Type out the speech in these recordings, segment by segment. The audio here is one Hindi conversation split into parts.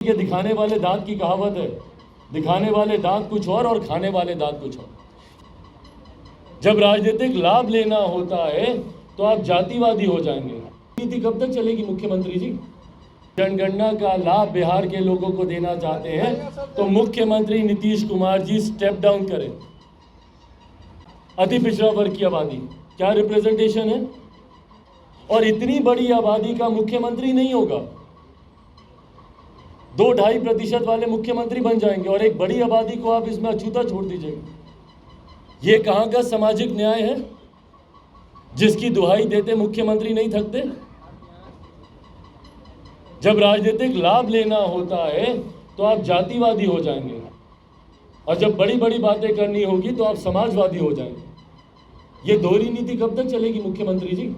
के दिखाने वाले दांत की कहावत है, दिखाने वाले दांत कुछ और खाने वाले दांत कुछ और। जब राजनीतिक लाभ लेना होता है तो आप जातिवादी हो जाएंगे। नीति कब तक चलेगी मुख्यमंत्री जी? जनगणना का लाभ बिहार के लोगों को देना चाहते हैं तो मुख्यमंत्री नीतीश कुमार जी स्टेप डाउन करें। अति पिछड़ा वर्ग की आबादी क्या रिप्रेजेंटेशन है? और इतनी बड़ी आबादी का मुख्यमंत्री नहीं होगा, 2-2.5% वाले मुख्यमंत्री बन जाएंगे और एक बड़ी आबादी को आप इसमें अछूता छोड़ दीजिएगा। ये कहां का सामाजिक न्याय है जिसकी दुहाई देते मुख्यमंत्री नहीं थकते? जब राजनीतिक लाभ लेना होता है तो आप जातिवादी हो जाएंगे और जब बड़ी बड़ी बातें करनी होगी तो आप समाजवादी हो जाएंगे। ये दोहरी नीति कब तक चलेगी मुख्यमंत्री जी?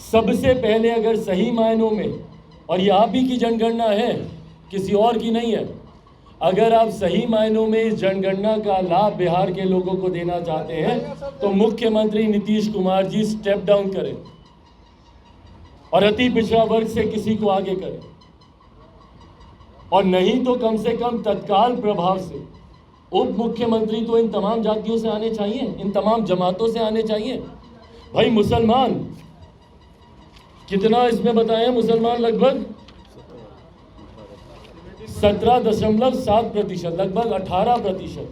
सबसे पहले अगर सही मायनों में, और ये आप ही की जनगणना है, किसी और की नहीं है, अगर आप सही मायनों में इस जनगणना का लाभ बिहार के लोगों को देना चाहते हैं तो मुख्यमंत्री नीतीश कुमार जी स्टेप डाउन करें और अति पिछड़ा वर्ग से किसी को आगे करें, और नहीं तो कम से कम तत्काल प्रभाव से उप मुख्यमंत्री तो इन तमाम जातियों से आने चाहिए, इन तमाम जमातों से आने चाहिए। भाई मुसलमान कितना इसमें बताएं? मुसलमान लगभग 17.7%, लगभग 18%।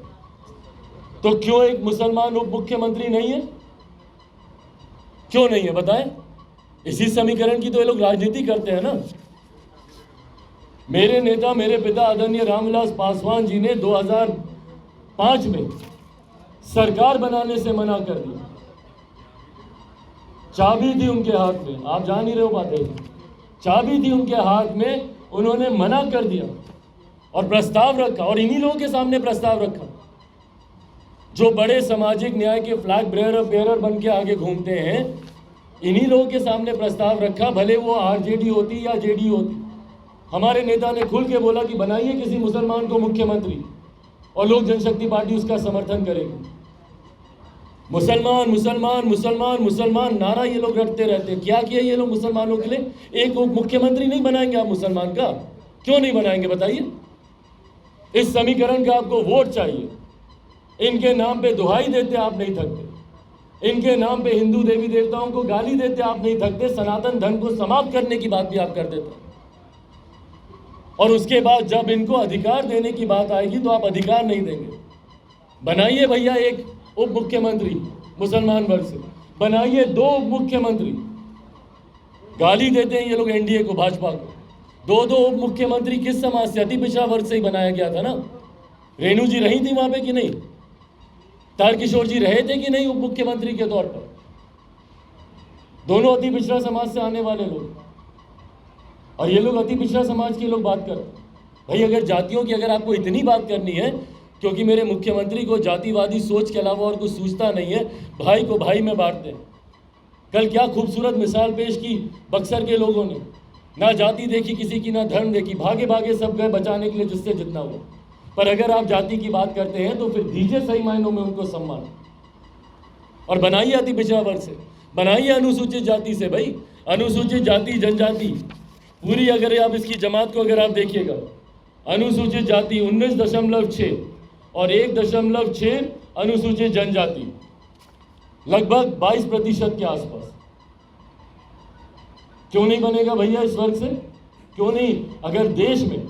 तो क्यों एक मुसलमान उप मुख्यमंत्री नहीं है? क्यों नहीं है बताएं? इसी समीकरण की तो ये लोग राजनीति करते हैं ना। मेरे नेता, मेरे पिता आदरणीय रामविलास पासवान जी ने 2005 में सरकार बनाने से मना कर दिया। चाबी थी उनके हाथ में, आप जान ही रहे हो बातें, चाबी थी उनके हाथ में, उन्होंने मना कर दिया और प्रस्ताव रखा, और इन्हीं लोगों के सामने प्रस्ताव रखा जो बड़े सामाजिक न्याय के फ्लैग बेयरर बन के आगे घूमते हैं। इन्हीं लोगों के सामने प्रस्ताव रखा, भले वो आरजेडी होती या जेडी होती। हमारे नेता ने खुल के बोला कि बनाइए किसी मुसलमान को मुख्यमंत्री, और लोक जनशक्ति पार्टी उसका समर्थन करेगी। मुसलमान मुसलमान मुसलमान मुसलमान नारा ये लोग रटते रहते हैं। क्या किया ये लोग मुसलमानों के लिए? एक मुख्यमंत्री नहीं बनाएंगे आप मुसलमान का? क्यों नहीं बनाएंगे बताइए? इस समीकरण का आपको वोट चाहिए। इनके नाम पे दुहाई देते आप नहीं थकते, इनके नाम पे हिंदू देवी देवताओं को गाली देते आप नहीं थकते, सनातन धर्म को समाप्त करने की बात भी आप कर देते, और उसके बाद जब इनको अधिकार देने की बात आएगी तो आप अधिकार नहीं देंगे। बनाइए भैया एक उप मुख्यमंत्री मुसलमान वर्ग से, बनाइए 2 उप मुख्यमंत्री। गाली देते हैं ये लोग एनडीए को, भाजपा को। 2 उप मुख्यमंत्री किस समाज से? अति पिछड़ा वर्ग से ही बनाया गया था ना। रेणु जी रही थी वहां पे कि नहीं? तारकिशोर जी रहे थे कि नहीं उप मुख्यमंत्री के तौर पर? दोनों अति पिछड़ा समाज से आने वाले लोग, और ये लोग अति पिछड़ा समाज के लोग बात करते हैं। भाई अगर जातियों की अगर आपको इतनी बात करनी है, क्योंकि मेरे मुख्यमंत्री को जातिवादी सोच के अलावा और कुछ सूझता नहीं है, भाई को भाई में बांटते हैं। कल क्या खूबसूरत मिसाल पेश की बक्सर के लोगों ने, ना जाति देखी किसी की, ना धर्म देखी, भागे भागे सब गए बचाने के लिए जिससे जितना हो। पर अगर आप जाति की बात करते हैं तो फिर दीजिए सही मायनों में उनको सम्मान, और बनाइए अति पिछड़ा वर्ग से, बनाइए अनुसूचित जाति से। भाई अनुसूचित जाति जनजाति पूरी, अगर आप इसकी जमात को अगर आप देखिएगा, अनुसूचित जाति 19.6 और 1.6 अनुसूचित जनजाति, लगभग 22% के आसपास। क्यों नहीं बनेगा भैया इस वर्ग से? क्यों नहीं? अगर देश में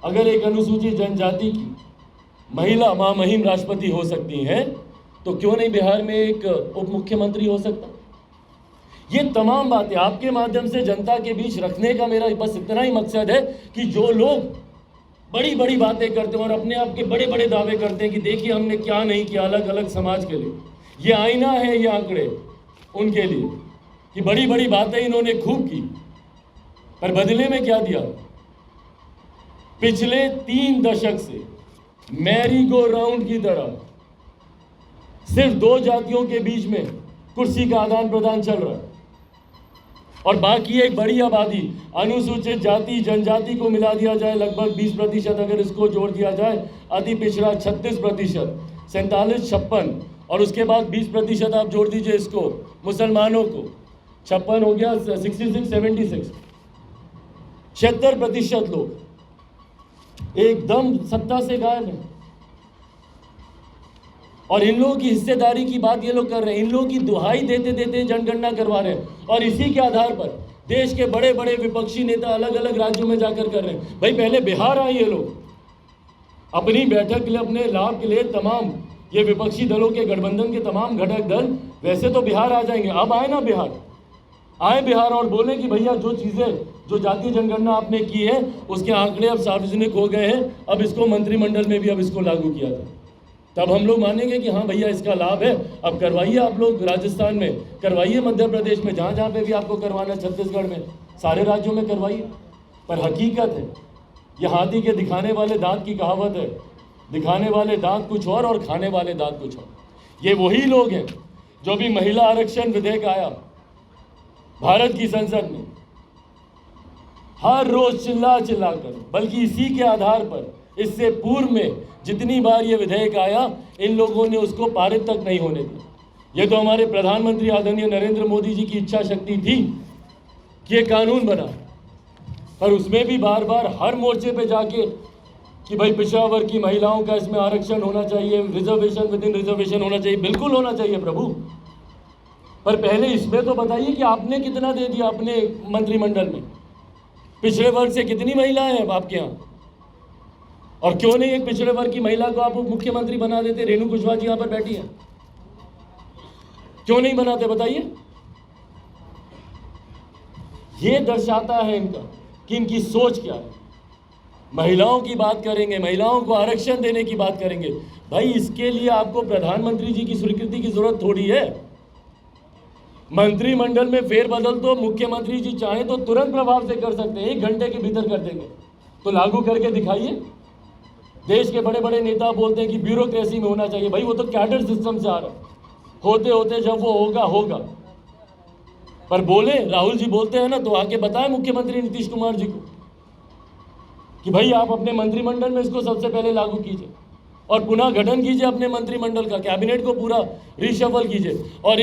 अगर एक अनुसूचित जनजाति की महिला महामहिम राष्ट्रपति हो सकती है तो क्यों नहीं बिहार में एक उप मुख्यमंत्री हो सकता? ये तमाम बातें आपके माध्यम से जनता के बीच रखने का मेरा बस इतना ही मकसद है कि जो लोग बड़ी बड़ी बातें करते हैं और अपने आप के बड़े बड़े दावे करते हैं कि देखिए हमने क्या नहीं किया अलग अलग समाज के लिए, ये आईना है, ये आंकड़े उनके लिए कि बड़ी बड़ी बातें इन्होंने खूब की, पर बदले में क्या दिया? पिछले 3 दशक से मैरी गो राउंड की तरह सिर्फ 2 जातियों के बीच में कुर्सी का आदान प्रदान चल रहा है, और बाकी एक बड़ी आबादी अनुसूचित जाति जनजाति को मिला दिया जाए लगभग 20%, अगर इसको जोड़ दिया जाए अति पिछड़ा 36%, 47-56, और उसके बाद 20% आप जोड़ दीजिए इसको मुसलमानों को, 56 हो गया 66-76, 76% लोग एकदम सत्ता से गायब हैं। और इन लोगों की हिस्सेदारी की बात ये लोग कर रहे हैं, इन लोगों की दुहाई देते देते जनगणना करवा रहे हैं और इसी के आधार पर देश के बड़े बड़े विपक्षी नेता अलग अलग राज्यों में जाकर कर रहे हैं। भाई पहले बिहार आए ये लोग अपनी बैठक के लिए, अपने लाभ के लिए, तमाम ये विपक्षी दलों के गठबंधन के तमाम घटक दल वैसे तो बिहार आ जाएंगे, अब आए ना बिहार, आए बिहार और बोले कि भैया जो चीज़ें, जो जातीय जनगणना आपने की है उसके आंकड़े अब सार्वजनिक हो गए हैं, अब इसको मंत्रिमंडल में भी अब इसको लागू किया जाए। तब हम लोग मानेंगे कि हाँ भैया इसका लाभ है, अब करवाइए आप लोग राजस्थान में, करवाइए मध्य प्रदेश में, जहाँ जहाँ पे भी आपको करवाना है, छत्तीसगढ़ में, सारे राज्यों में करवाइए। पर हकीकत है ये हाथी के दिखाने वाले दांत की कहावत है, दिखाने वाले दांत कुछ और खाने वाले दांत कुछ और। ये वही लोग हैं जो भी महिला आरक्षण विधेयक आया भारत की संसद में, हर रोज चिल्ला चिल्ला कर, बल्कि इसी के आधार पर इससे पूर्व में जितनी बार ये विधेयक आया इन लोगों ने उसको पारित तक नहीं होने दिया। ये तो हमारे प्रधानमंत्री आदरणीय नरेंद्र मोदी जी की इच्छा शक्ति थी कि ये कानून बना, पर उसमें भी बार बार हर मोर्चे पे जाके कि भाई पिछड़ा वर्ग की महिलाओं का इसमें आरक्षण होना चाहिए, रिजर्वेशन विद इन रिजर्वेशन होना चाहिए, बिल्कुल होना चाहिए प्रभु। पर पहले इसमें तो बताइए कि आपने कितना दे दिया अपने मंत्रिमंडल में, पिछड़े वर्ग से कितनी महिलाएं हैं आपके यहाँ, और क्यों नहीं एक पिछड़े वर्ग की महिला को आप मुख्यमंत्री बना देते? रेणु कुशवाहा जी यहाँ पर बैठी हैं, क्यों नहीं बनाते बताइए? ये दर्शाता है इनका कि इनकी सोच क्या है। महिलाओं की बात करेंगे, महिलाओं को आरक्षण देने की बात करेंगे, भाई इसके लिए आपको प्रधानमंत्री जी की स्वीकृति की जरूरत थोड़ी है। मंत्रिमंडल में फेरबदल तो मुख्यमंत्री जी चाहे तो तुरंत प्रभाव से कर सकते हैं, 1 घंटे के भीतर कर देंगे, तो लागू करके दिखाइए। देश के बड़े बड़े नेता बोलते हैं कि ब्यूरोक्रेसी में होना चाहिए, भाई वो तो कैडर सिस्टम से आ रहा है, होते होते जब वो होगा होगा। पर बोले, राहुल जी बोलते हैं ना, तो आके बताएं मुख्यमंत्री नीतीश कुमार जी को कि भाई आप अपने मंत्रिमंडल में इसको सबसे पहले लागू कीजिए और पुनः गठन कीजिए अपने मंत्रिमंडल का, कैबिनेट को पूरा रिशफल कीजिए और